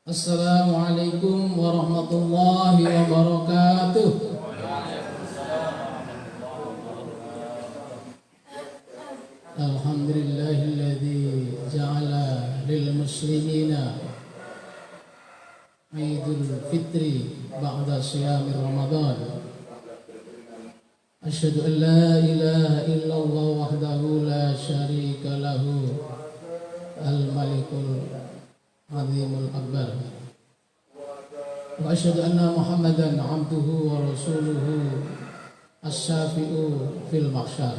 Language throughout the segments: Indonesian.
Assalamualaikum warahmatullahi wabarakatuh. Alhamdulillahilladzi ja'ala lil muslimina Idul Fitri ba'da siyamir Ramadan. Asyhadu an la ilaha illallah wahdahu la syarika lahu al-malikul azimul akbar. Wa asyhadu anna Muhammadan abduhu wa rasuluhu as-syafi'u fil mahsyar.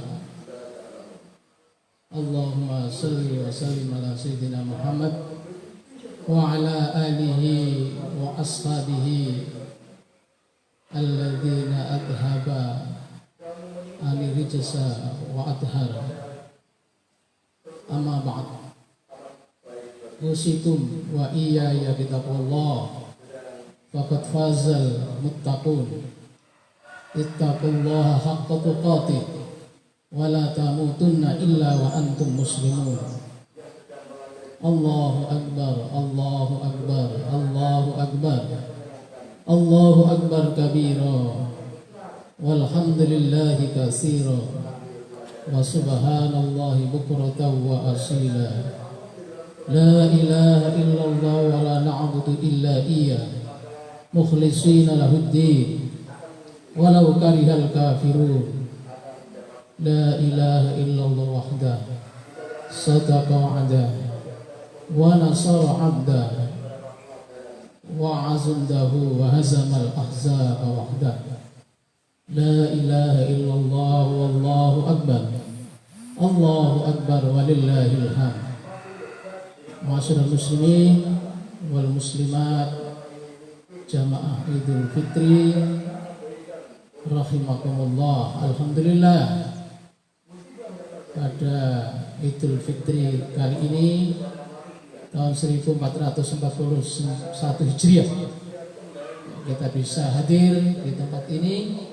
Allahumma salli wa sallim ala sayyidina Muhammad wa ala alihi wa ashabihi alladzina adhaba ani rijsa wa adhara. Amma ba'd. Usikum wa iyaya bitaqwallah faqad fazal muttaqun. Ittaqullaha haqqa tuqatih wa la tamutunna illa wa antum muslimun. Allahu akbar, Allahu akbar, Allahu akbar, Allahu akbar kabira, walhamdulillahi katsira, wa subhanallahi bukratan wa asila. La ilaha illallah wa la na'budu illa iyyah mukhlishina lahuddin walau karihal kafirun. La ilaha illallah wahdah sadaqa wa'ada wa nasara 'abda wa azundahu wa hazamal ahzaba wahdah. La ilaha illallah wallahu akbar, Allahu akbar walillahil hamd. Ma'asyiral muslimin wal muslimat jamaah Idul Fitri rahimakumullah. Alhamdulillah, pada Idul Fitri kali ini tahun 1441 Hijriah kita bisa hadir di tempat ini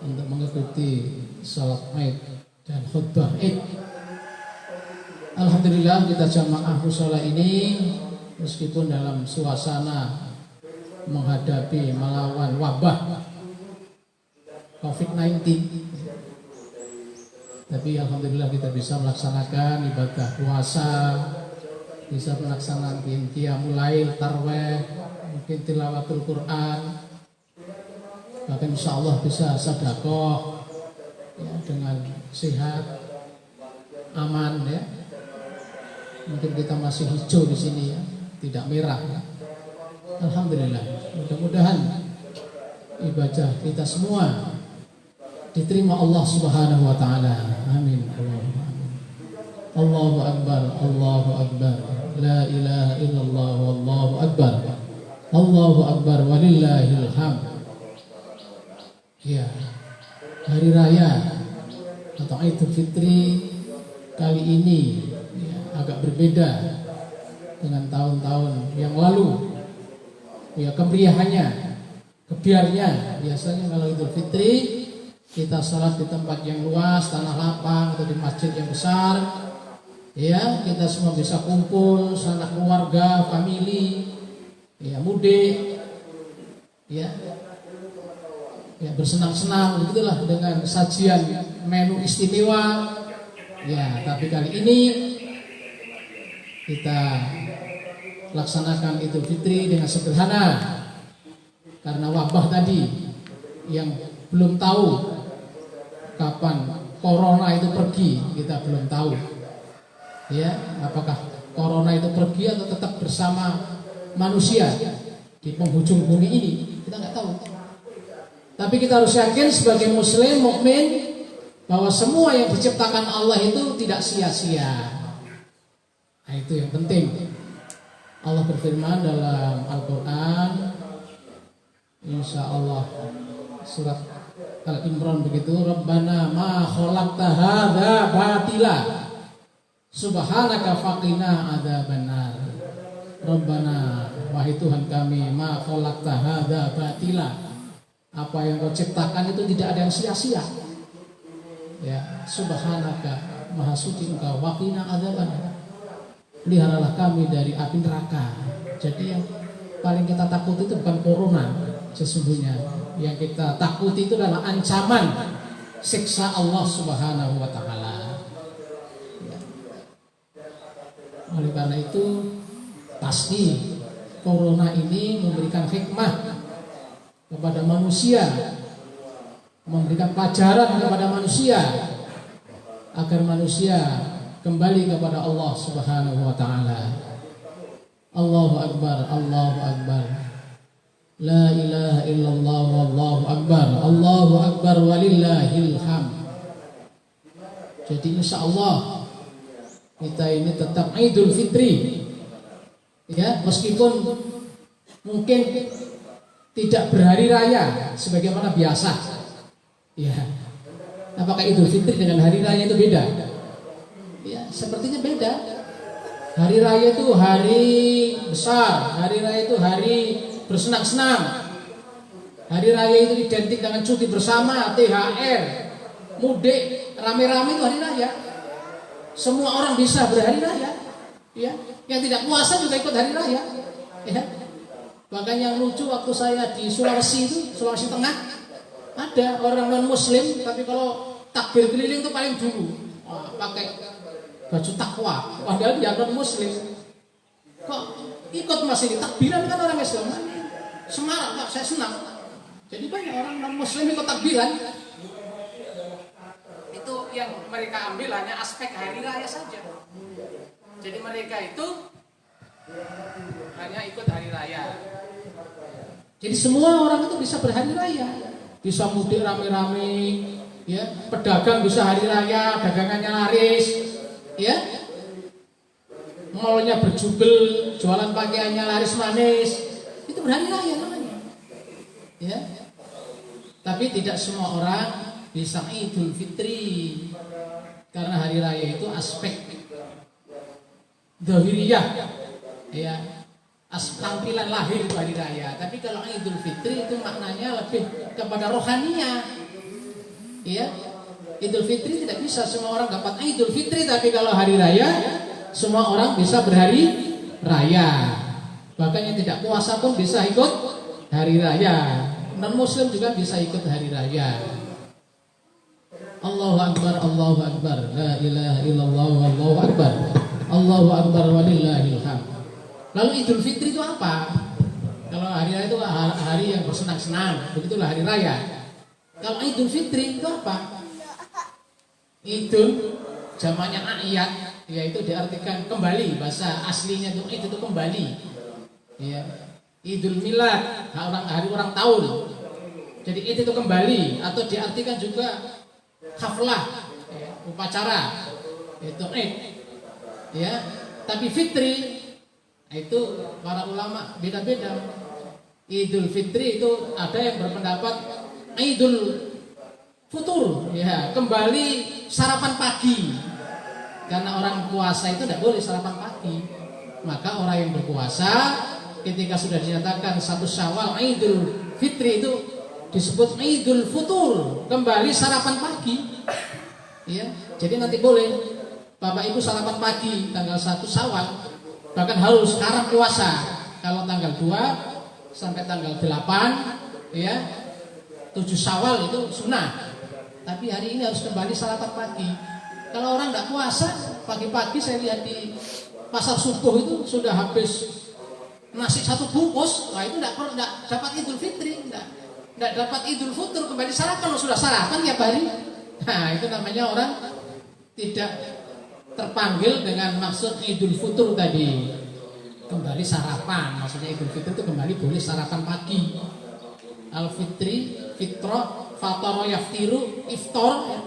untuk mengikuti salat Id dan khutbah Id. Alhamdulillah, kita jamaah mushola ini meskipun dalam suasana menghadapi melawan wabah COVID-19, tapi alhamdulillah kita bisa melaksanakan ibadah puasa, bisa melaksanakan qiyamul lail, tarweh, mungkin tilawatul Quran, bahkan insya Allah bisa sedekah ya, dengan sehat, aman ya. Mungkin kita masih hijau di sini ya, tidak merah ya. Alhamdulillah, mudah-mudahan ibadah kita semua diterima Allah Subhanahu wa taala. Amin. Allahu akbar, Allahu akbar. La ilaha illallah wallahu akbar. Allahu akbar walillahil hamd. Ya. Hari raya atau Idul Fitri kali ini agak berbeda dengan tahun-tahun yang lalu. Ya, kemeriahannya, kebiarnya. Biasanya kalau Idul Fitri kita salat di tempat yang luas, tanah lapang atau di masjid yang besar. Ya, kita semua bisa kumpul, sanak keluarga, family, ya mudik, ya bersenang-senang begitulah dengan sajian menu istimewa. Ya, tapi kali ini kita laksanakan Idul Fitri dengan sederhana karena wabah tadi yang belum tahu kapan corona itu pergi, kita belum tahu ya, apakah corona itu pergi atau tetap bersama manusia di penghujung bumi ini, kita nggak tahu. Tapi kita harus yakin sebagai muslim mukmin bahwa semua yang diciptakan Allah itu tidak sia-sia. Nah, itu yang penting. Allah berfirman dalam Al-Quran, insya Allah surat Al-Imran begitu, Rabbana ma khalaqta hadza batila subhanaka faqina adzabannar. Rabbana, wahai Tuhan kami, ma khalaqta hadza batila, apa yang Kau ciptakan itu tidak ada yang sia-sia. Ya, subhanaka, maha suci Engkau, waqina adzabannar, peliharalah kami dari api neraka. Jadi yang paling kita takuti itu bukan corona sesungguhnya. Yang kita takuti itu adalah ancaman siksa Allah Subhanahu wa taala. Ya. Oleh karena itu pasti corona ini memberikan hikmah kepada manusia, memberikan pelajaran kepada manusia agar manusia kembali kepada Allah Subhanahu wa taala. Allahu akbar, Allahu akbar. La ilaha illallah wallahu akbar. Allahu akbar walillahil hamd. Jadi insyaallah kita ini tetap Idul Fitri. Ya, meskipun mungkin tidak berhari raya sebagaimana biasa. Ya. Apakah Idul Fitri dengan hari raya itu beda? Ya, sepertinya beda. Hari raya itu hari besar, hari raya itu hari bersenang-senang. Hari raya itu identik dengan cuti bersama, THR, mudik, rame-rame itu hari raya. Semua orang bisa berhari raya. Ya, yang tidak puasa juga ikut hari raya. Ya. Bahkan yang lucu waktu saya di Sulawesi itu, Sulawesi Tengah, ada orang non Muslim, tapi kalau takbir keliling itu paling dulu. Pakai baju takwa, padahal dia non Muslim. Kok ikut masih takbiran kan orang Islam? Semangat Pak, saya senang. Jadi banyak orang non Muslim ikut takbiran. Itu yang mereka ambil hanya aspek hari raya saja. Jadi mereka itu hanya ikut hari raya. Jadi semua orang itu bisa berhari raya, bisa mudik rame-rame, ya, pedagang bisa hari raya, dagangannya laris, ya, malnya berjubel, jualan pakaiannya laris manis, itu berhari raya namanya, ya. Tapi tidak semua orang bisa Idul Fitri karena hari raya itu aspek zahiriyah, ya, tampilan lahir itu hari raya. Tapi kalau Idul Fitri itu maknanya lebih kepada rohaniah, ya. Idul Fitri tidak bisa semua orang dapat Idul Fitri, tapi kalau hari raya semua orang bisa berhari raya. Bahkan yang tidak puasa pun bisa ikut hari raya. Non Muslim juga bisa ikut hari raya. Allahu akbar, Allahu akbar. La ilaha illallah wallahu akbar. Allahu akbar walillahil hamd. Lalu Idul Fitri itu apa? Kalau hari raya itu hari yang bersenang-senang, begitulah hari raya. Kalau Idul Fitri itu apa? Idul zamannya ayat, yaitu diartikan kembali, bahasa aslinya itu kembali. Ya. Idul Milad, hari ulang tahun. Jadi itu kembali, atau diartikan juga haflah, ya, upacara, itu ya. Tapi Fitri itu para ulama beda-beda. Idul Fitri itu ada yang berpendapat Idul Futur, ya, kembali sarapan pagi. Karena orang puasa itu tidak boleh sarapan pagi. Maka orang yang berpuasa ketika sudah dinyatakan 1 Syawal Idul Fitri itu disebut Idul Futur, kembali sarapan pagi. Ya, jadi nanti boleh Bapak Ibu sarapan pagi tanggal 1 Syawal. Bahkan harus sekarang puasa. Kalau tanggal 2 sampai tanggal 8, ya, 7 Syawal itu sunnah. Tapi hari ini harus kembali sarapan pagi. Kalau orang tidak puasa, pagi-pagi saya lihat di pasar subuh itu sudah habis nasi 1 bungkus. Nah itu tidak dapat Idul Fitri, tidak dapat Idul Futur, kembali sarapan. Kalau sudah sarapan tiap hari, nah itu namanya orang tidak terpanggil dengan maksud Idul Futur tadi, kembali sarapan. Maksudnya Idul Fitri itu kembali boleh sarapan pagi. Al-Fitri, fitrah, fatara yaftiru, iftar, ya.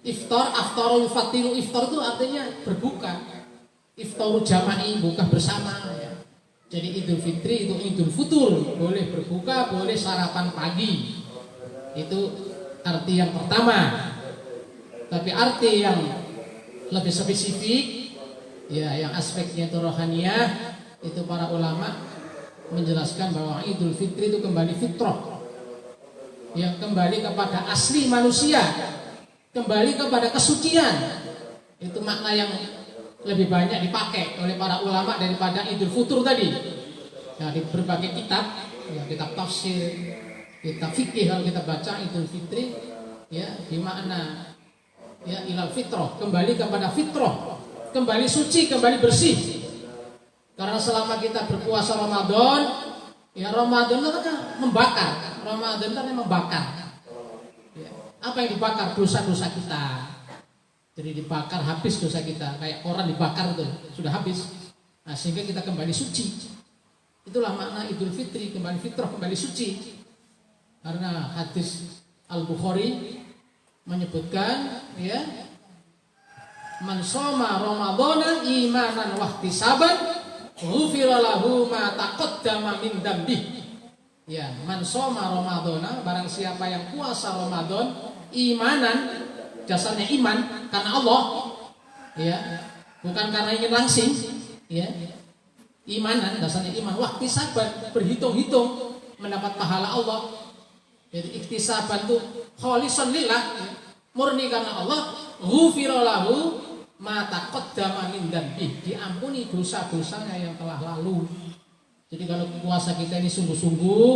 Iftar, aftaru yufatiru, iftar itu artinya berbuka. Iftaru jama'i, buka bersama, ya. Jadi Idul Fitri itu Idul Futur, boleh berbuka, boleh sarapan pagi. Itu arti yang pertama. Tapi arti yang lebih spesifik, ya, yang aspeknya itu rohaniah, itu para ulama menjelaskan bahwa Idul Fitri itu kembali fitrah, yang kembali kepada asli manusia, kembali kepada kesucian. Itu makna yang lebih banyak dipakai oleh para ulama daripada Idul Futur tadi. Ya, di berbagai kitab, ya, kitab tafsir, kitab fikih kalau kita baca Idul Fitri, ya, di makna ya ilal fitrah, kembali kepada fitrah, kembali suci, kembali bersih. Karena selama kita berpuasa Ramadan, ya Ramadan itu kan membakar, Ramadan itu kan membakar. Ya, apa yang dibakar? Dosa-dosa kita. Jadi dibakar habis dosa kita, kayak koran dibakar itu sudah habis. Nah, sehingga kita kembali suci. Itulah makna Idul Fitri, kembali fitrah, kembali suci. Karena hadis Al-Bukhari menyebutkan, ya, man shoma Ramadhana imanan wa ihtisaban ghufira lahu ma taqaddama min dambi. Ya, man shoma Ramadhana, barang siapa yang puasa Ramadan imanan, dasarnya iman karena Allah, ya, bukan karena ingin langsing, ya. Imanan, dasarnya iman, waktu sabar, berhitung-hitung mendapat pahala Allah. Jadi iktisaban itu kholisan lillah, murni karena Allah. Ghufira lahu ma taqaddama min dzambi, diampuni dosa-dosanya yang telah lalu. Jadi kalau puasa kita ini sungguh-sungguh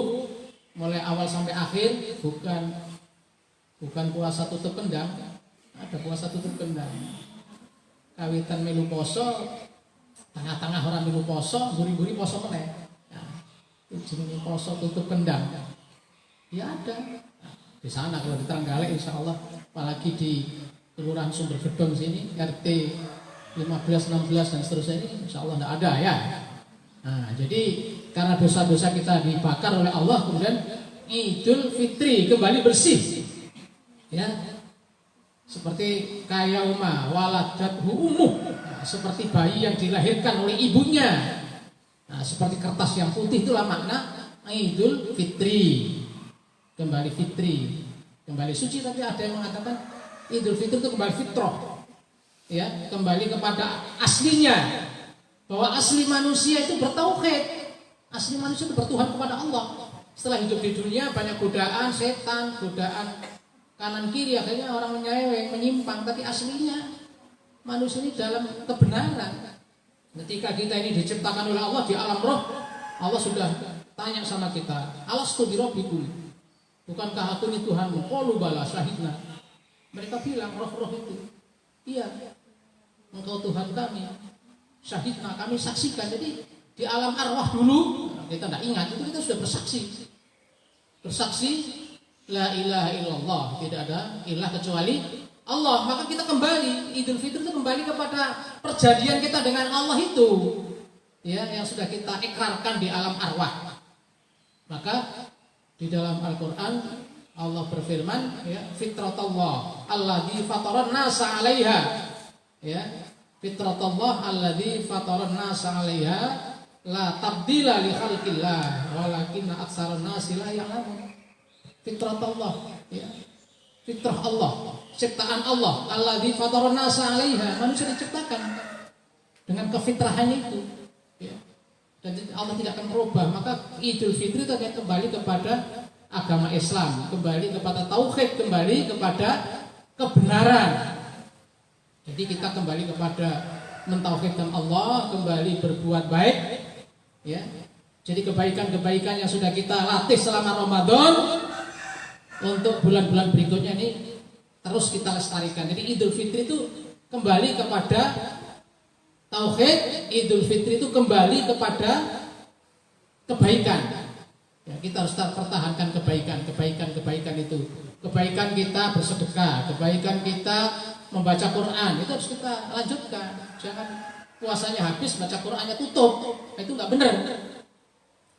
mulai awal sampai akhir, bukan puasa tutup kendang. Ada puasa tutup kendang. Kawitan melu poso, tengah-tengah orang melu poso, guri-guri poso meneh. Nah, itu jenenge poso tutup kendang. Ya ada. Nah, di sana kalau di Trenggalek insya Allah, apalagi di Kelurahan Sumber Gedong sini, RT 15, 16 dan seterusnya ini insya Allah tidak ada ya. Nah, jadi karena dosa-dosa kita dibakar oleh Allah, kemudian Idul Fitri kembali bersih. Ya. Seperti kayauma waladathu ummuh, nah, seperti bayi yang dilahirkan oleh ibunya. Nah, seperti kertas yang putih, itulah makna Idul Fitri. Kembali fitri, kembali suci. Tapi ada yang mengatakan Idul Fitri itu kembali fitrah, ya, kembali kepada aslinya, bahwa asli manusia itu bertauhid, asli manusia itu bertuhan kepada Allah. Setelah hidup di dunia banyak godaan setan, godaan kanan kiri, akhirnya orang menyeleweng, menyimpang. Tapi aslinya manusia ini dalam kebenaran. Ketika kita ini diciptakan oleh Allah di alam roh, Allah sudah tanya sama kita, alastu birabbikum, bukankah aku ini Tuhanmu? Qalu bala syahidna. Mereka bilang, roh-roh itu, iya, engkau Tuhan kami. Syahidna, kami saksikan. Jadi di alam arwah dulu, kita tidak ingat, itu kita sudah bersaksi la ilaha illallah, tidak ada ilah kecuali Allah. Maka kita kembali, Idul Fitri itu kembali kepada perjanjian kita dengan Allah itu, ya, yang sudah kita ikrarkan di alam arwah. Maka di dalam Al-Quran Allah berfirman, ya, fitratallah alladzi fataran nasa 'alaiha, ya, fitratallah alladzi fataran nasa 'alaiha la tabdila li khalqillah walakinna aktsarun nasi la ya'lamun. Fitratallah, ya, fitrah Allah, ciptaan Allah, alladzi fataran nasa 'alaiha, manusia diciptakan dengan kefitrahannya itu, ya. Dan Allah tidak akan merubah. Maka Idul Fitri itu akan kembali kepada agama Islam, kembali kepada tauhid, kembali kepada kebenaran. Jadi kita kembali kepada mentauhidkan Allah, kembali berbuat baik, ya. Jadi kebaikan-kebaikan yang sudah kita latih selama Ramadan, untuk bulan-bulan berikutnya ini terus kita lestarikan. Jadi Idul Fitri itu kembali kepada tauhid, Idul Fitri itu kembali kepada kebaikan. Ya, kita harus pertahankan kebaikan itu. Kebaikan kita bersedekah, kebaikan kita membaca Quran, itu harus kita lanjutkan. Jangan puasanya habis, baca Qurannya tutup. Itu nggak benar.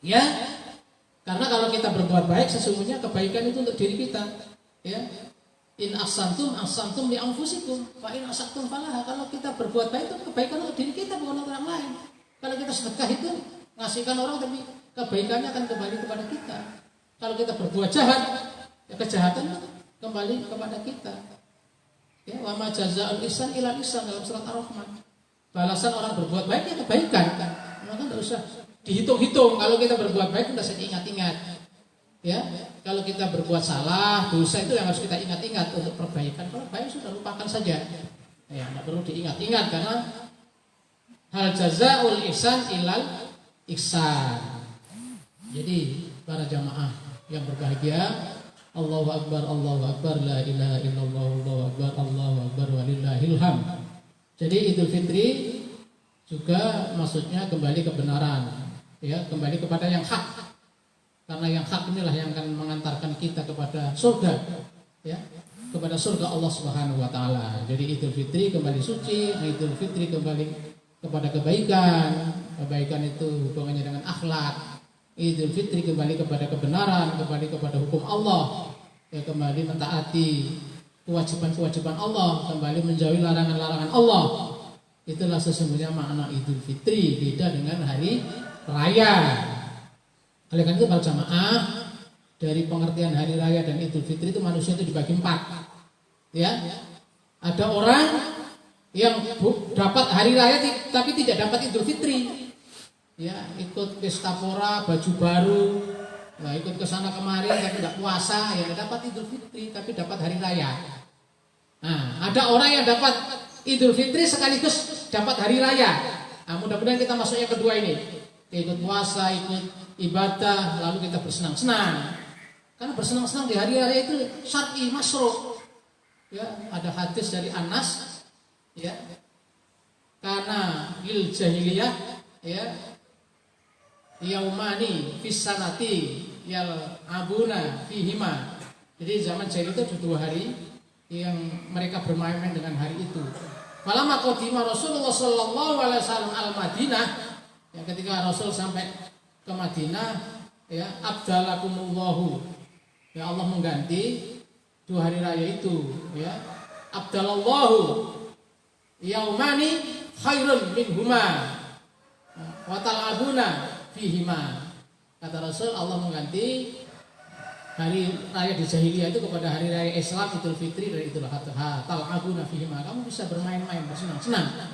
Ya, karena kalau kita berbuat baik, sesungguhnya kebaikan itu untuk diri kita. Ya, in ahsantum li anfusikum, fa in asatum falaha. Kalau kita berbuat baik itu kebaikan untuk diri kita, bukan untuk orang lain. Kalau kita sedekah itu ngasihkan orang, tapi kebaikannya akan kembali kepada kita. Kalau kita berbuat jahat, ya kejahatan itu kembali kepada kita. Ya, wa ma jazaa'ul ihsan illa ihsan, dalam surat Ar-Rahman. Balasan orang berbuat baik ya kebaikan. Maka enggak usah dihitung-hitung. Kalau kita berbuat baik, kita saja ingat-ingat. Ya, kalau kita berbuat salah, dosa itu yang harus kita ingat-ingat untuk perbaikan. Kalau baik sudah lupakan saja. Ya, enggak perlu diingat-ingat, karena hal jazaa'ul ihsan ilal ihsan. Jadi para jamaah yang berbahagia, Allahu Akbar, la ilaha illallah, Allahu Akbar, walillahil hamd. Jadi Idul Fitri juga maksudnya kembali kebenaran, ya, kembali kepada yang hak. Karena yang hak inilah yang akan mengantarkan kita kepada surga, ya, kepada surga Allah Subhanahu wa taala. Jadi Idul Fitri kembali suci, Idul Fitri kembali kepada kebaikan. Kebaikan itu hubungannya dengan akhlak. Idul Fitri kembali kepada kebenaran, kembali kepada hukum Allah, ya, kembali mentaati kewajiban-kewajiban Allah, kembali menjauhi larangan-larangan Allah. Itulah sesungguhnya makna Idul Fitri, beda dengan hari raya. Oleh karena itu para jamaah, dari pengertian hari raya dan Idul Fitri itu manusia itu dibagi 4. Ya, ada orang yang dapat hari raya tapi tidak dapat Idul Fitri. Ya, ikut pesta pora, baju baru, nah, ikut ke sana kemari tapi tidak puasa, ya tidak dapat Idul Fitri tapi dapat hari raya. Nah, ada orang yang dapat Idul Fitri sekaligus dapat hari raya. Nah, mudah-mudahan kita masuk yang kedua ini, ikut puasa, ikut ibadah, lalu kita bersenang-senang. Karena bersenang-senang di hari raya itu syar'i masyru'. Ya, ada hadis dari Anas, ya, karena lil jahiliyah, ya, yaumani fis sanati yal abuna fihima. Jadi zaman jahiliyah itu 2 hari yang mereka bermain-main dengan hari itu. Falamma qadima Rasulullah sallallahu alaihi wasallam al-Madinah, ya, ketika Rasul sampai ke Madinah, ya, abdalakumullahu, ya, Allah mengganti 2 hari raya itu, ya, abdalallahu yaumani khairun minhuma wa tal'abuna fihima. Kata Rasul, Allah mengganti hari raya di jahiliyah itu kepada hari raya Islam, Idul Fitri dan Idul Adha. Tal'abuna fihima, kamu bisa bermain-main, bersenang-senang.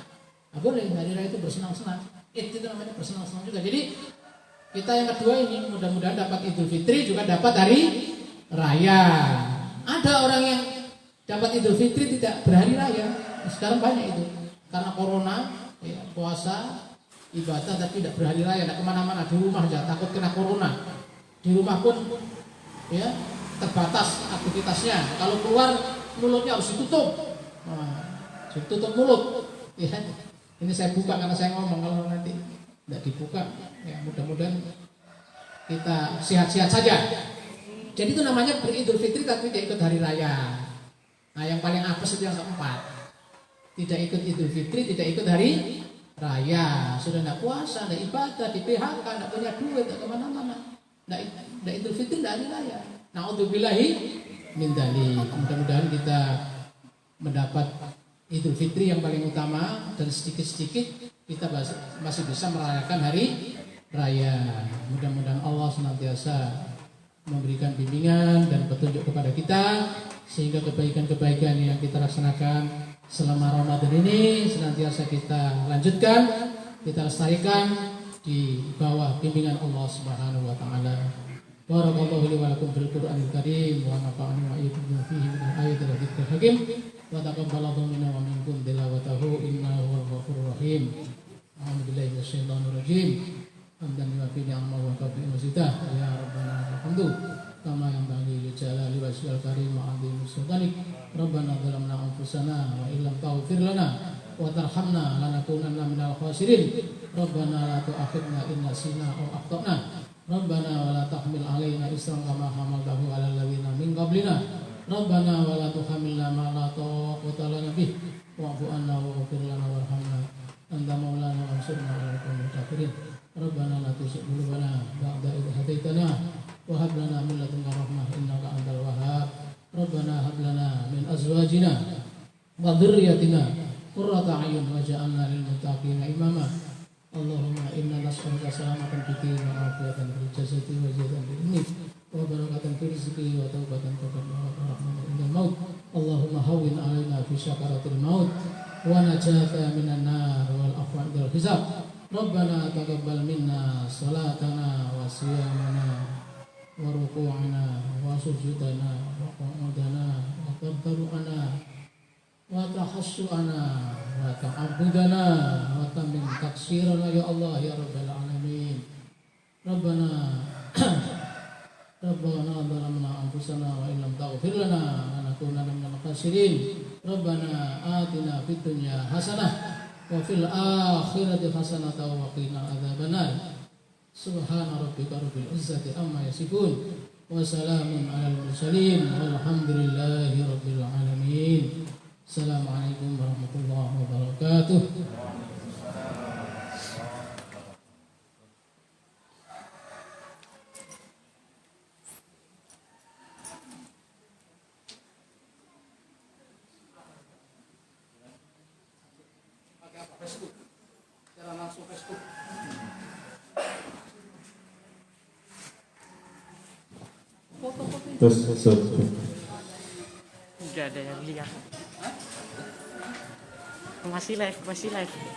Nah, boleh hari raya itu bersenang-senang. Itu namanya bersenang-senang juga. Jadi kita yang kedua ini mudah-mudahan dapat Idul Fitri, juga dapat hari raya. Ada orang yang dapat Idul Fitri tidak berhari raya. Sekarang banyak itu karena corona, ya, puasa ibadah tapi tidak berhari raya, tidak kemana-mana, di rumah aja, takut kena corona. Di rumah pun, ya, terbatas aktivitasnya. Kalau keluar mulutnya harus ditutup, ditutup mulut. Ya, ini saya buka karena saya ngomong, kalau nanti tidak dibuka, ya, mudah-mudahan kita sehat-sehat saja. Jadi itu namanya beridul fitri tapi tidak ikut hari raya. Nah, yang paling apes itu yang keempat, tidak ikut Idul Fitri, tidak ikut hari raya, sudah tidak puasa, tidak ibadah, di PHK, tidak punya duit, tidak kemana-mana, tidak Idul Fitri, tidak hari raya. Na'udzubillahi min dzalik. Mudah-mudahan kita mendapat Idul Fitri yang paling utama, dan sedikit-sedikit kita masih bisa merayakan hari raya. Mudah-mudahan Allah senantiasa memberikan bimbingan dan petunjuk kepada kita, sehingga kebaikan-kebaikan yang kita laksanakan selama Ramadan ini senantiasa kita lanjutkan, kita lestarikan di bawah bimbingan Allah Subhanahu wa taala. Barakallahu li wa lakum fil Qur'anil Karim wa nafa'ani wa iyyakum fihi min al-ayati wa dzikril hakim wa taqabbalallahu minna wa minkum tilawatahu innahu huwal ghafurur rahim. A'udzubillahi minasyaitonir rajim. Hamdan wa fi ni'amahu wa kafi mazidah ya rabbana alhamdu kama yang bagi jalali wajhil karim ma'adhim sultanik. Rabbana zalamna anfusana wa illam taghfir lana wa tarhamna lanakunanna minal khasirin. Rabbana la tu'akhidna in nasina aw akhtana. Rabbana wa la tahmil 'alaina isran kama hamaltahu 'alal ladzina min qablina. Rabbana wa la tuhammilna ma la taqata lana bih wa'fu 'anna waghfir lana warhamna anta maulana wansurna 'alal qawmil kafirin. Rabbana la tuzigh qulubana ba'da idh hadaitana wa hab lana min ladunka rahmah innaka antal wahhab. Rabbana hab lana min azwajina wa dzurriyyatina qurrata a'yun waj'alna lil muttaqina imama. Allahumma inna nas'aluka salamatan fid din wa afiyatan fil jasadi wa ziyadatan fil ilmi wa barakatan fil rizqi wa taubatan qabla rahmatan indal maut. Allahumma hawwin 'alaina fi sakaratil maut wa najata minan nar wal afwa indal hisab. Rabbana taqabbal minna salatana wa siyamana wa ruku'ana wa sujudana wa qu'udana wa tadarru'ana wa tahassu'ana wa ta'abbudana wa tammin taksirana ya Allah ya Rabbal Alamin. Rabbana taghfir lana wa nakunanna minal khasirin. Rabbana atina fid dunya hasanah wa fil akhirati hasanah wa qina adzabannar. Subhana rabbika rabbil izzati amma yasifun wa salamun alal mursalin walhamdulillahi rabbil alamin. Assalamualaikum warahmatullahi wabarakatuh. Facebook, cara langsung Facebook. Terus. Enggak ada yang lihat. Masih live.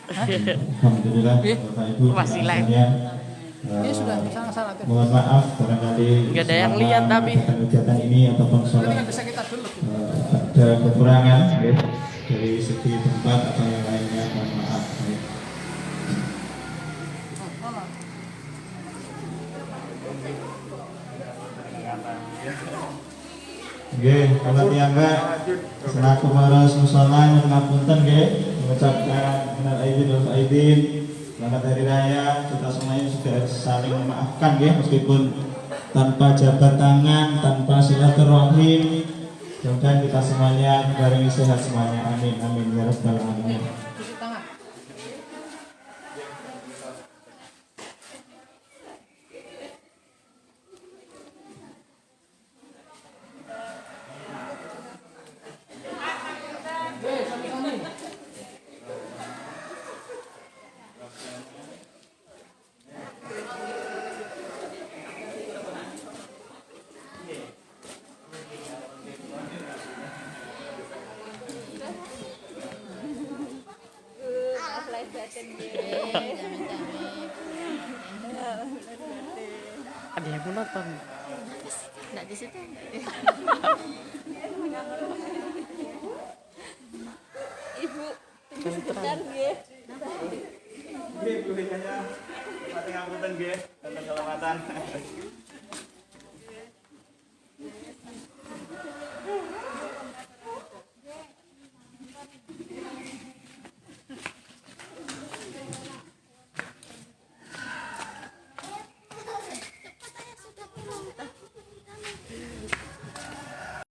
Alhamdulillah Bapak Ibu Masih live. Ini sudah sana-sana. Mohon maaf barangkali Nggak ada yang lihat tapi. kegiatan ini ataupun sholat Nanti kan bisa kita dulu. ada kekurangan ya, dari segi tempat atau yang lainnya, mohon maaf ya. Nggih, kalau tiangga selaku para mushola nyuwun ngapunten nggih, mengucapkan minal aidin wal faizin. Selamat hari raya, kita semuanya sudah saling memaafkan nggih, meskipun tanpa jabat tangan, tanpa silaturahim. Mudah-mudahan kita semuanya barengi sehat semuanya. Amin amin ya rabbal alamin. Ada yang menonton. Nggak di situ. Ibu, tunggu sebentar nggih. Nggih, Bu, ya. Pati ngapunten nggih, keselamatan.